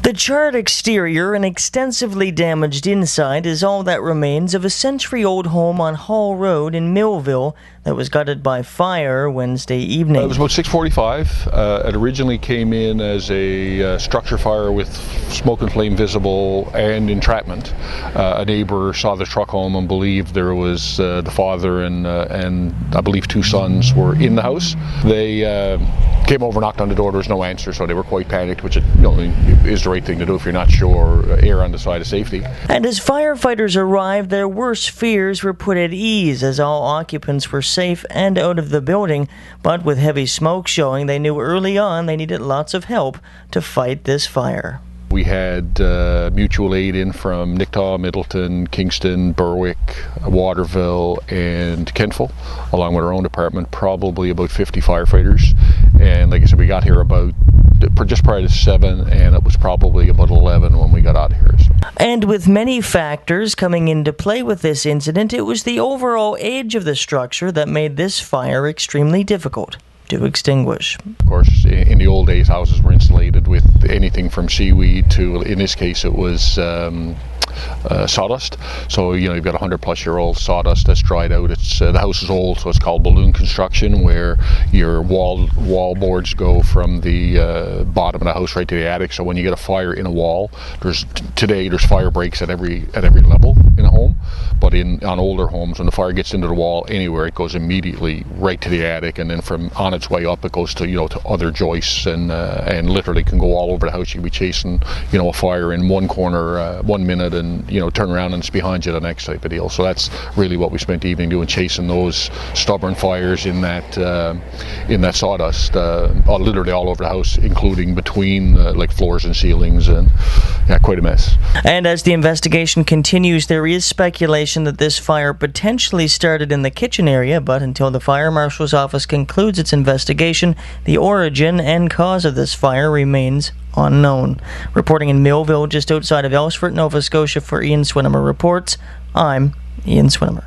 The charred exterior and extensively damaged inside is all that remains of a century-old home on Hall Road in Millville that was gutted by fire Wednesday evening. It was about 6:45. It originally came in as a structure fire with smoke and flame visible and entrapment. A neighbor saw the truck home and believed there was the father and I believe two sons were in the house. They came over, knocked on the door. There was no answer, so they were quite panicked, which is the right thing to do if you're not sure. Err on the side of safety. And as firefighters arrived, their worst fears were put at ease as all occupants were safe and out of the building. But with heavy smoke showing, they knew early on they needed lots of help to fight this fire. We had mutual aid in from Nicktaw, Middleton, Kingston, Berwick, Waterville and Kentville, along with our own department, probably about 50 firefighters. And like I said, we got here about just prior to 7, and it was probably about 11 when we got out of here. So. And with many factors coming into play with this incident, it was the overall age of the structure that made this fire extremely difficult to extinguish. Of course, in the old days, houses were insulated with anything from seaweed to, in this case, it was sawdust. So you've got 100-plus-year-old sawdust that's dried out. It's the house is old, so it's called balloon construction, where your wall boards go from the bottom of the house right to the attic. So when you get a fire in a wall, there's fire breaks at every level in a home. But on older homes, when the fire gets into the wall anywhere, it goes immediately right to the attic, and then from on its way up, it goes to to other joists, and literally can go all over the house. You can be chasing a fire in one corner 1 minute, and turn around and it's behind you the next type of deal. So that's really what we spent the evening doing, chasing those stubborn fires in that sawdust, literally all over the house, including between like floors and ceilings, and quite a mess. And as the investigation continues, there is speculation that this fire potentially started in the kitchen area, but until the fire marshal's office concludes its investigation, the origin and cause of this fire remains unknown. Reporting in Millville, just outside of Ellsford, Nova Scotia, for Ian Swinimer Reports, I'm Ian Swinimer.